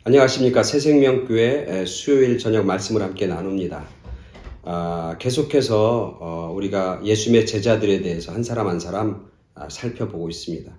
안녕하십니까. 새생명교회 수요일 저녁 말씀을 함께 나눕니다. 계속해서 우리가 예수님의 제자들에 대해서 한 사람 한 사람 살펴보고 있습니다.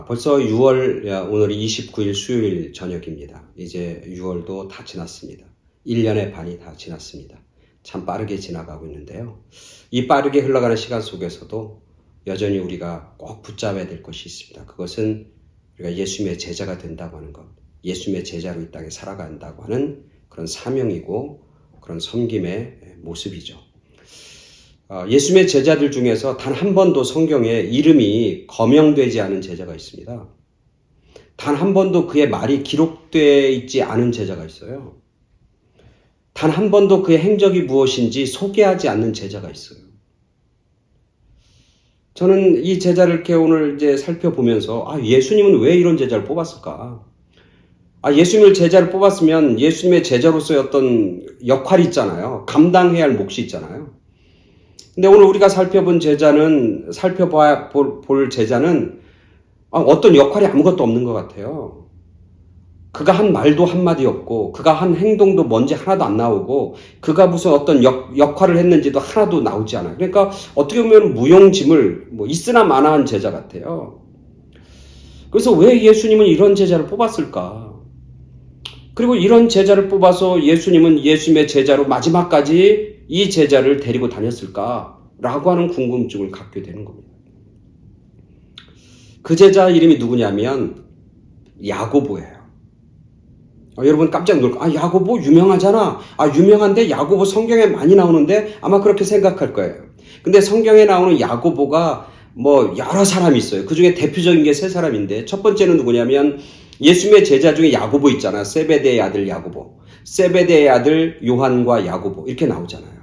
벌써 6월 오늘이 29일 수요일 저녁입니다. 이제 6월도 다 지났습니다. 1년의 반이 다 지났습니다. 참 빠르게 지나가고 있는데요. 이 빠르게 흘러가는 시간 속에서도 여전히 우리가 꼭 붙잡아야 될 것이 있습니다. 그것은 우리가 예수님의 제자가 된다고 하는 것, 예수님의 제자로 이 땅에 살아간다고 하는 그런 사명이고 그런 섬김의 모습이죠. 예수님의 제자들 중에서 단 한 번도 성경에 이름이 거명되지 않은 제자가 있습니다. 단 한 번도 그의 말이 기록되어 있지 않은 제자가 있어요. 단 한 번도 그의 행적이 무엇인지 소개하지 않는 제자가 있어요. 저는 이 제자를 이렇게 오늘 이제 살펴보면서 예수님은 왜 이런 제자를 뽑았을까? 예수님을 제자를 뽑았으면 예수님의 제자로서의 어떤 역할이 있잖아요. 감당해야 할 몫이 있잖아요. 근데 오늘 우리가 살펴볼 제자는 어떤 역할이 아무것도 없는 것 같아요. 그가 한 말도 한마디 없고, 그가 한 행동도 뭔지 하나도 안 나오고, 그가 무슨 어떤 역할을 했는지도 하나도 나오지 않아요. 그러니까 어떻게 보면 무용지물, 있으나 마나한 제자 같아요. 그래서 왜 예수님은 이런 제자를 뽑았을까? 그리고 이런 제자를 뽑아서 예수님은 예수님의 제자로 마지막까지 이 제자를 데리고 다녔을까라고 하는 궁금증을 갖게 되는 겁니다. 그 제자 이름이 누구냐면 야고보예요. 여러분 깜짝 놀랄 야고보 유명하잖아. 유명한데 야고보 성경에 많이 나오는데 아마 그렇게 생각할 거예요. 근데 성경에 나오는 야고보가 여러 사람이 있어요. 그 중에 대표적인 게 세 사람인데 첫 번째는 누구냐면 예수님의 제자 중에 야고보 있잖아요. 세베대의 아들 야고보. 세베대의 아들 요한과 야고보 이렇게 나오잖아요.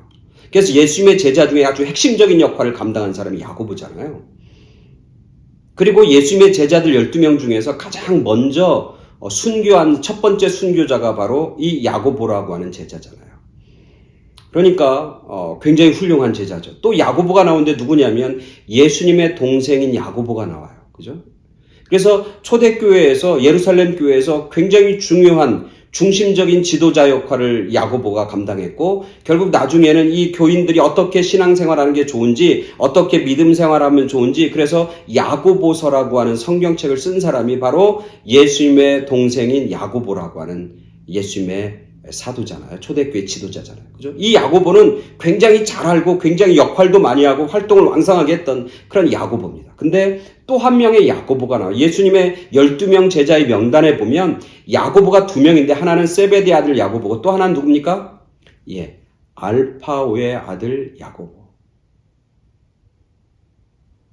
그래서 예수님의 제자 중에 아주 핵심적인 역할을 감당한 사람이 야고보잖아요. 그리고 예수님의 제자들 12명 중에서 가장 먼저 순교한 첫 번째 순교자가 바로 이 야고보라고 하는 제자잖아요. 그러니까 굉장히 훌륭한 제자죠. 또 야고보가 나오는데 누구냐면 예수님의 동생인 야고보가 나와요. 그죠? 그래서 초대교회에서 예루살렘 교회에서 굉장히 중요한 중심적인 지도자 역할을 야고보가 감당했고 결국 나중에는 이 교인들이 어떻게 신앙생활하는 게 좋은지 어떻게 믿음 생활하면 좋은지 그래서 야고보서라고 하는 성경책을 쓴 사람이 바로 예수님의 동생인 야고보라고 하는 예수님의 사도잖아요. 초대교회 지도자잖아요. 그죠? 이 야고보는 굉장히 잘 알고 굉장히 역할도 많이 하고 활동을 왕성하게 했던 그런 야고보입니다. 근데 또 한 명의 야고보가 나와요. 예수님의 12명 제자의 명단에 보면 야고보가 2명인데 하나는 세베대 아들 야고보고 또 하나는 누굽니까? 알파오의 아들 야고보.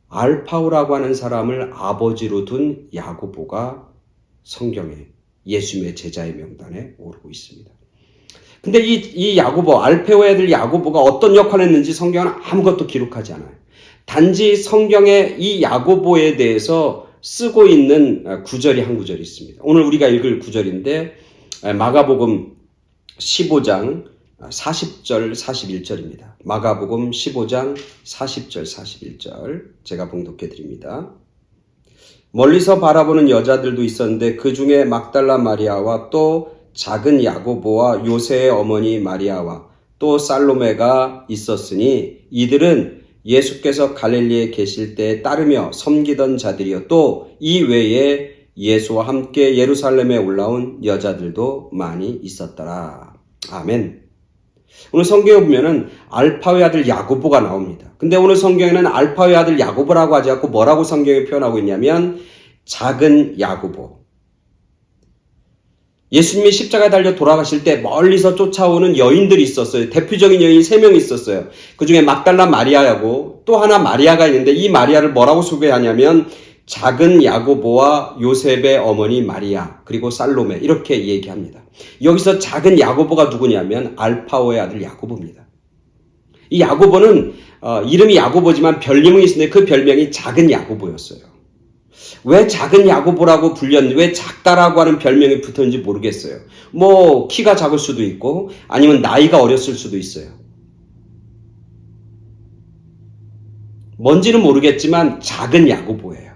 알파오라고 하는 사람을 아버지로 둔 야고보가 성경에 예수님의 제자의 명단에 오르고 있습니다. 근데 이 야고보, 알페오의 아들 야고보가 어떤 역할을 했는지 성경은 아무것도 기록하지 않아요. 단지 성경에 이 야고보에 대해서 쓰고 있는 구절이 한 구절이 있습니다. 오늘 우리가 읽을 구절인데 마가복음 15장 40절 41절입니다. 마가복음 15장 40절 41절 제가 봉독해 드립니다. 멀리서 바라보는 여자들도 있었는데 그 중에 막달라 마리아와 또 작은 야고보와 요새의 어머니 마리아와 또 살로메가 있었으니 이들은 예수께서 갈릴리에 계실 때에 따르며 섬기던 자들이요 또 이 외에 예수와 함께 예루살렘에 올라온 여자들도 많이 있었더라. 아멘. 오늘 성경에 보면은 알파의 아들 야고보가 나옵니다. 근데 오늘 성경에는 알파의 아들 야고보라고 하지 않고 뭐라고 성경에 표현하고 있냐면 작은 야고보. 예수님이 십자가에 달려 돌아가실 때 멀리서 쫓아오는 여인들이 있었어요. 대표적인 여인이 3명 있었어요. 그 중에 막달라 마리아하고 또 하나 마리아가 있는데 이 마리아를 뭐라고 소개하냐면 작은 야고보와 요셉의 어머니 마리아 그리고 살로메 이렇게 얘기합니다. 여기서 작은 야고보가 누구냐면 알파오의 아들 야고보입니다. 이 야고보는 이름이 야고보지만 별명이 있는데 그 별명이 작은 야고보였어요. 왜 작은 야고보라고 불렸는지 왜 작다라고 하는 별명이 붙었는지 모르겠어요. 키가 작을 수도 있고 아니면 나이가 어렸을 수도 있어요. 뭔지는 모르겠지만 작은 야고보예요.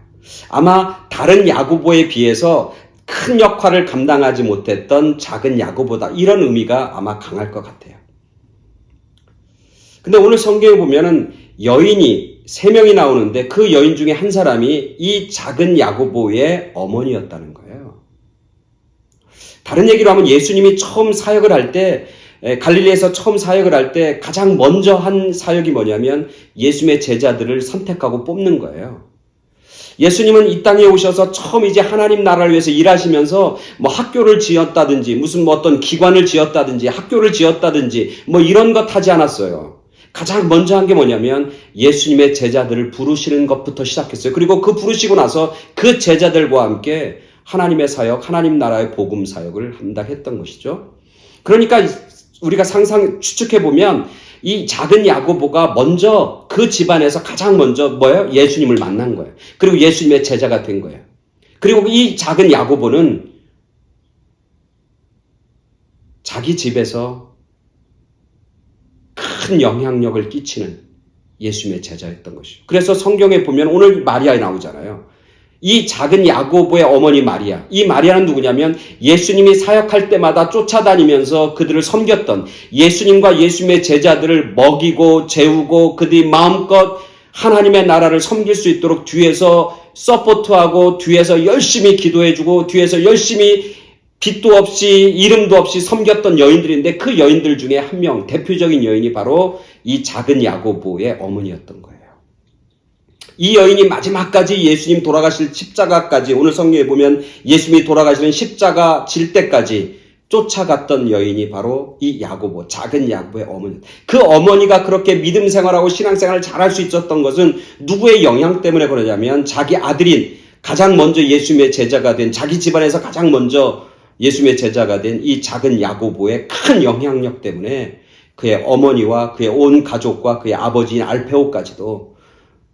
아마 다른 야고보에 비해서 큰 역할을 감당하지 못했던 작은 야고보다, 이런 의미가 아마 강할 것 같아요. 근데 오늘 성경에 보면은 여인이 3명이 나오는데 그 여인 중에 한 사람이 이 작은 야고보의 어머니였다는 거예요. 다른 얘기로 하면 예수님이 처음 사역을 할 때, 갈릴리에서 처음 사역을 할 때 가장 먼저 한 사역이 뭐냐면 예수님의 제자들을 선택하고 뽑는 거예요. 예수님은 이 땅에 오셔서 처음 이제 하나님 나라를 위해서 일하시면서 뭐 학교를 지었다든지 무슨 뭐 어떤 기관을 지었다든지 학교를 지었다든지 뭐 이런 것 하지 않았어요. 가장 먼저 한 게 뭐냐면 예수님의 제자들을 부르시는 것부터 시작했어요. 그리고 그 부르시고 나서 그 제자들과 함께 하나님의 사역, 하나님 나라의 복음 사역을 한다 했던 것이죠. 그러니까 우리가 추측해보면 이 작은 야고보가 먼저 그 집안에서 가장 먼저 뭐예요? 예수님을 만난 거예요. 그리고 예수님의 제자가 된 거예요. 그리고 이 작은 야고보는 자기 집에서 큰 영향력을 끼치는 예수님의 제자였던 것이죠. 그래서 성경에 보면 오늘 마리아 나오잖아요. 이 작은 야고보의 어머니 마리아, 이 마리아는 누구냐면 예수님이 사역할 때마다 쫓아다니면서 그들을 섬겼던, 예수님과 예수님의 제자들을 먹이고 재우고 그들이 마음껏 하나님의 나라를 섬길 수 있도록 뒤에서 서포트하고 뒤에서 열심히 기도해주고 뒤에서 열심히 빛도 없이 이름도 없이 섬겼던 여인들인데, 그 여인들 중에 한 명, 대표적인 여인이 바로 이 작은 야고보의 어머니였던 거예요. 이 여인이 마지막까지 예수님 돌아가실 십자가까지, 오늘 성경에 보면 예수님이 돌아가시는 십자가 질 때까지 쫓아갔던 여인이 바로 이 야고보, 작은 야고보의 어머니. 그 어머니가 그렇게 믿음 생활하고 신앙생활을 잘할 수 있었던 것은 누구의 영향 때문에 그러냐면 자기 아들인, 가장 먼저 예수님의 제자가 된, 자기 집안에서 가장 먼저 예수님의 제자가 된 이 작은 야고보의 큰 영향력 때문에 그의 어머니와 그의 온 가족과 그의 아버지인 알페오까지도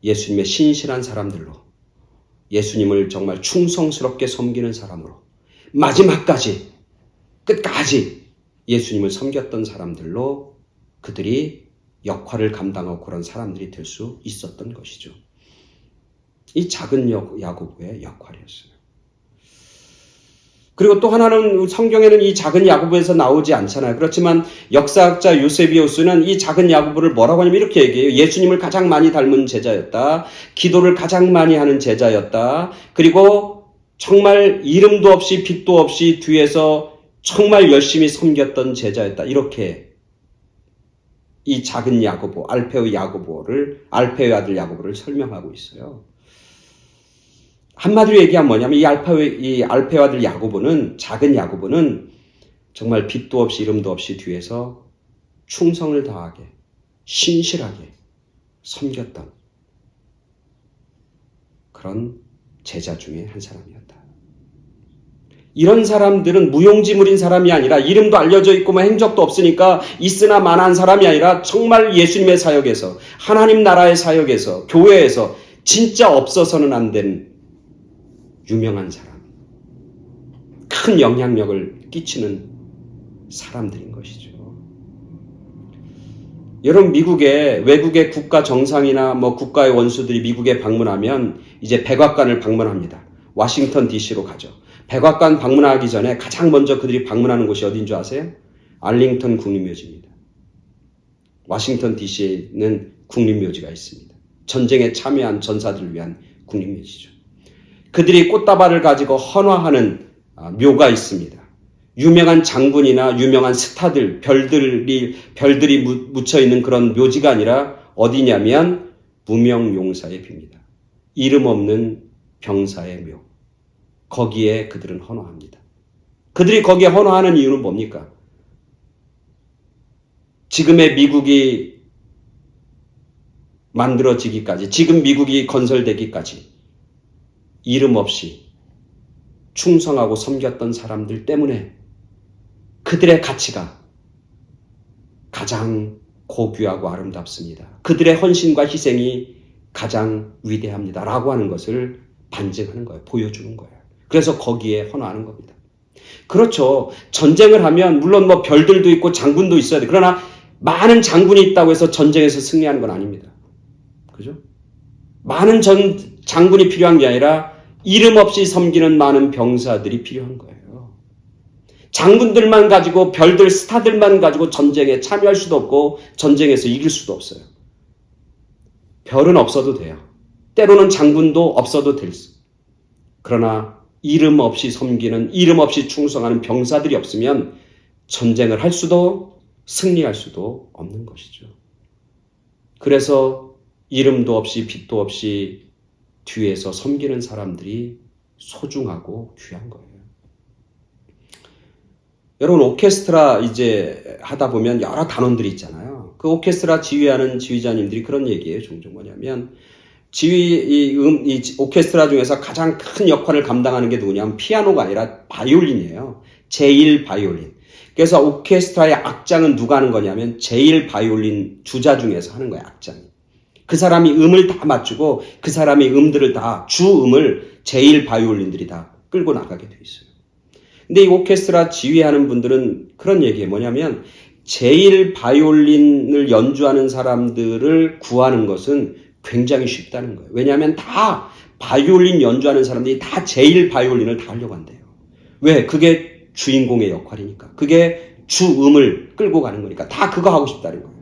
예수님의 신실한 사람들로, 예수님을 정말 충성스럽게 섬기는 사람으로, 마지막까지 끝까지 예수님을 섬겼던 사람들로 그들이 역할을 감당하고 그런 사람들이 될 수 있었던 것이죠. 이 작은 야고보의 역할이었어요. 그리고 또 하나는 성경에는 이 작은 야고보에서 나오지 않잖아요. 그렇지만 역사학자 요세비우스는 이 작은 야고보를 뭐라고 하냐면 이렇게 얘기해요. 예수님을 가장 많이 닮은 제자였다. 기도를 가장 많이 하는 제자였다. 그리고 정말 이름도 없이 빛도 없이 뒤에서 정말 열심히 섬겼던 제자였다. 이렇게 이 작은 야고보, 알페오의 아들 야고보를 설명하고 있어요. 한마디로 얘기하면 뭐냐면 이 알페오 아들 야고보는, 작은 야고보는 정말 빛도 없이 이름도 없이 뒤에서 충성을 다하게 신실하게 섬겼던 그런 제자 중에 한 사람이었다. 이런 사람들은 무용지물인 사람이 아니라, 이름도 알려져 있고 뭐 행적도 없으니까 있으나 마나한 사람이 아니라 정말 예수님의 사역에서, 하나님 나라의 사역에서, 교회에서 진짜 없어서는 안 되는 유명한 사람, 큰 영향력을 끼치는 사람들인 것이죠. 여러분, 외국의 국가 정상이나 뭐 국가의 원수들이 미국에 방문하면 이제 백악관을 방문합니다. 워싱턴 DC로 가죠. 백악관 방문하기 전에 가장 먼저 그들이 방문하는 곳이 어딘 줄 아세요? 알링턴 국립묘지입니다. 워싱턴 DC에는 국립묘지가 있습니다. 전쟁에 참여한 전사들을 위한 국립묘지죠. 그들이 꽃다발을 가지고 헌화하는 묘가 있습니다. 유명한 장군이나 유명한 스타들, 별들이 묻혀있는 그런 묘지가 아니라 어디냐면 무명용사의 뷰입니다. 이름 없는 병사의 묘. 거기에 그들은 헌화합니다. 그들이 거기에 헌화하는 이유는 뭡니까? 지금의 미국이 만들어지기까지, 지금 미국이 건설되기까지 이름 없이 충성하고 섬겼던 사람들 때문에 그들의 가치가 가장 고귀하고 아름답습니다. 그들의 헌신과 희생이 가장 위대합니다. 라고 하는 것을 반증하는 거예요. 보여주는 거예요. 그래서 거기에 헌화하는 겁니다. 그렇죠. 전쟁을 하면 물론 뭐 별들도 있고 장군도 있어야 돼. 그러나 많은 장군이 있다고 해서 전쟁에서 승리하는 건 아닙니다. 그죠? 많은 장군이 필요한 게 아니라 이름 없이 섬기는 많은 병사들이 필요한 거예요. 장군들만 가지고 별들 스타들만 가지고 전쟁에 참여할 수도 없고 전쟁에서 이길 수도 없어요. 별은 없어도 돼요. 때로는 장군도 없어도 될 수. 그러나 이름 없이 섬기는, 이름 없이 충성하는 병사들이 없으면 전쟁을 할 수도 승리할 수도 없는 것이죠. 그래서 이름도 없이 빛도 없이 뒤에서 섬기는 사람들이 소중하고 귀한 거예요. 여러분, 오케스트라 이제 하다 보면 여러 단원들이 있잖아요. 그 오케스트라 지휘하는 지휘자님들이 그런 얘기예요. 종종 뭐냐면 이 오케스트라 중에서 가장 큰 역할을 감당하는 게 누구냐면 피아노가 아니라 바이올린이에요. 제1 바이올린. 그래서 오케스트라의 악장은 누가 하는 거냐면 제1 바이올린 주자 중에서 하는 거예요. 악장이. 그 사람이 음을 다 맞추고 그 사람이 음들을 다 주음을 제1 바이올린들이 다 끌고 나가게 돼 있어요. 근데 이 오케스트라 지휘하는 분들은 그런 얘기예요. 뭐냐면 제1 바이올린을 연주하는 사람들을 구하는 것은 굉장히 쉽다는 거예요. 왜냐하면 다 바이올린 연주하는 사람들이 다 제1 바이올린을 다 하려고 한대요. 왜? 그게 주인공의 역할이니까. 그게 주음을 끌고 가는 거니까. 다 그거 하고 싶다는 거예요.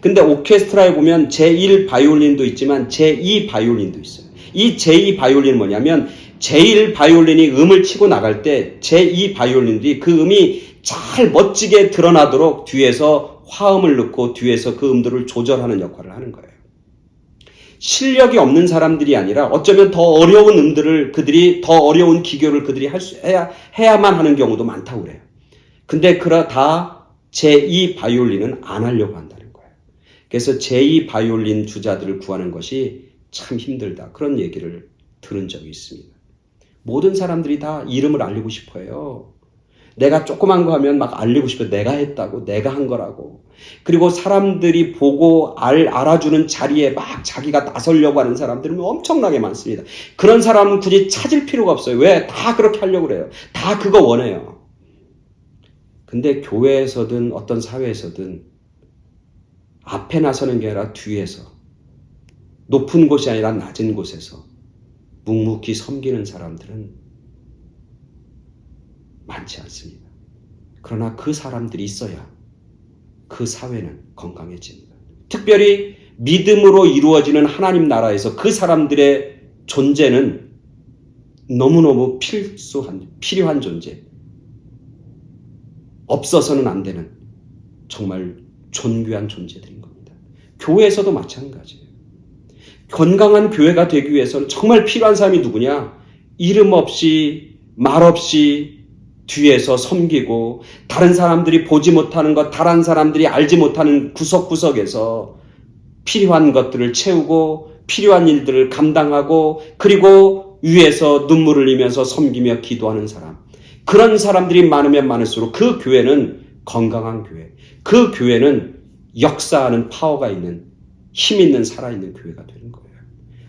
근데 오케스트라에 보면 제1 바이올린도 있지만 제2 바이올린도 있어요. 이 제2 바이올린은 뭐냐면 제1 바이올린이 음을 치고 나갈 때 제2 바이올린들이 그 음이 잘 멋지게 드러나도록 뒤에서 화음을 넣고 뒤에서 그 음들을 조절하는 역할을 하는 거예요. 실력이 없는 사람들이 아니라 어쩌면 더 어려운 음들을 그들이 더 어려운 기교를 그들이 해야만 하는 경우도 많다고 그래요. 근데 다 제2 바이올린은 안 하려고 한다는 거예요. 그래서 제2 바이올린 주자들을 구하는 것이 참 힘들다. 그런 얘기를 들은 적이 있습니다. 모든 사람들이 다 이름을 알리고 싶어 해요. 내가 조그만 거 하면 막 알리고 싶어요. 내가 했다고, 내가 한 거라고. 그리고 사람들이 보고 알아주는 자리에 막 자기가 나서려고 하는 사람들은 엄청나게 많습니다. 그런 사람은 굳이 찾을 필요가 없어요. 왜? 다 그렇게 하려고 그래요. 다 그거 원해요. 근데 교회에서든 어떤 사회에서든 앞에 나서는 게 아니라 뒤에서, 높은 곳이 아니라 낮은 곳에서 묵묵히 섬기는 사람들은 많지 않습니다. 그러나 그 사람들이 있어야 그 사회는 건강해집니다. 특별히 믿음으로 이루어지는 하나님 나라에서 그 사람들의 존재는 너무너무 필요한 존재. 없어서는 안 되는 정말 존귀한 존재들인 겁니다. 교회에서도 마찬가지예요. 건강한 교회가 되기 위해서는 정말 필요한 사람이 누구냐? 이름 없이 말 없이 뒤에서 섬기고 다른 사람들이 보지 못하는 것, 다른 사람들이 알지 못하는 구석구석에서 필요한 것들을 채우고 필요한 일들을 감당하고 그리고 위에서 눈물을 흘리면서 섬기며 기도하는 사람. 그런 사람들이 많으면 많을수록 그 교회는 건강한 교회. 그 교회는 역사하는 파워가 있는 힘 있는 살아있는 교회가 되는 거예요.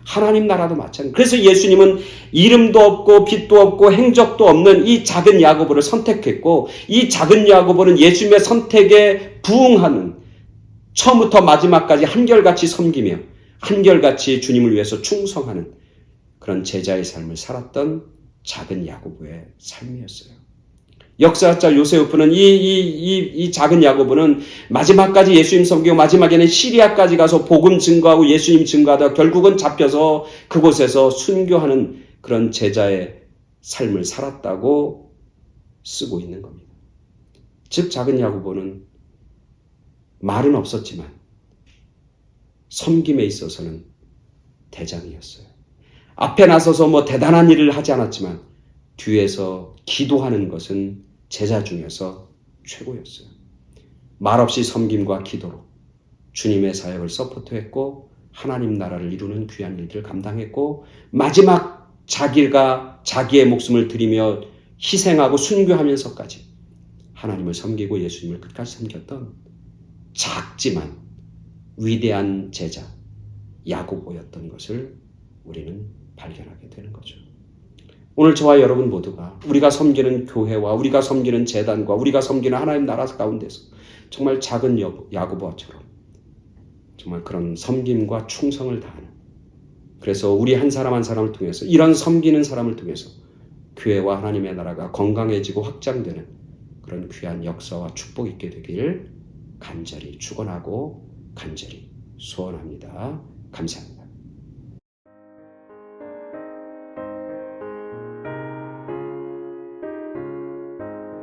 하나님 나라도 마찬가지예요. 그래서 예수님은 이름도 없고 빛도 없고 행적도 없는 이 작은 야고보를 선택했고 이 작은 야고보는 예수님의 선택에 부응하는 처음부터 마지막까지 한결같이 섬기며 한결같이 주님을 위해서 충성하는 그런 제자의 삶을 살았던 작은 야고보의 삶이었어요. 역사학자 요세프는 이 작은 야고보는 마지막까지 예수님 섬기고 마지막에는 시리아까지 가서 복음 증거하고 예수님 증거하다 결국은 잡혀서 그곳에서 순교하는 그런 제자의 삶을 살았다고 쓰고 있는 겁니다. 즉 작은 야고보는 말은 없었지만 섬김에 있어서는 대장이었어요. 앞에 나서서 대단한 일을 하지 않았지만 뒤에서 기도하는 것은 제자 중에서 최고였어요. 말없이 섬김과 기도로 주님의 사역을 서포트했고 하나님 나라를 이루는 귀한 일들을 감당했고 마지막 자기의 목숨을 드리며 희생하고 순교하면서까지 하나님을 섬기고 예수님을 끝까지 섬겼던 작지만 위대한 제자 야고보였던 것을 우리는 발견하게 되는 거죠. 오늘 저와 여러분 모두가 우리가 섬기는 교회와 우리가 섬기는 재단과 우리가 섬기는 하나님 나라 가운데서 정말 작은 야고보처럼 정말 그런 섬김과 충성을 다하는 그래서 우리 한 사람 한 사람을 통해서 이런 섬기는 사람을 통해서 교회와 하나님의 나라가 건강해지고 확장되는 그런 귀한 역사와 축복 있게 되길 간절히 축원하고 간절히 소원합니다. 감사합니다.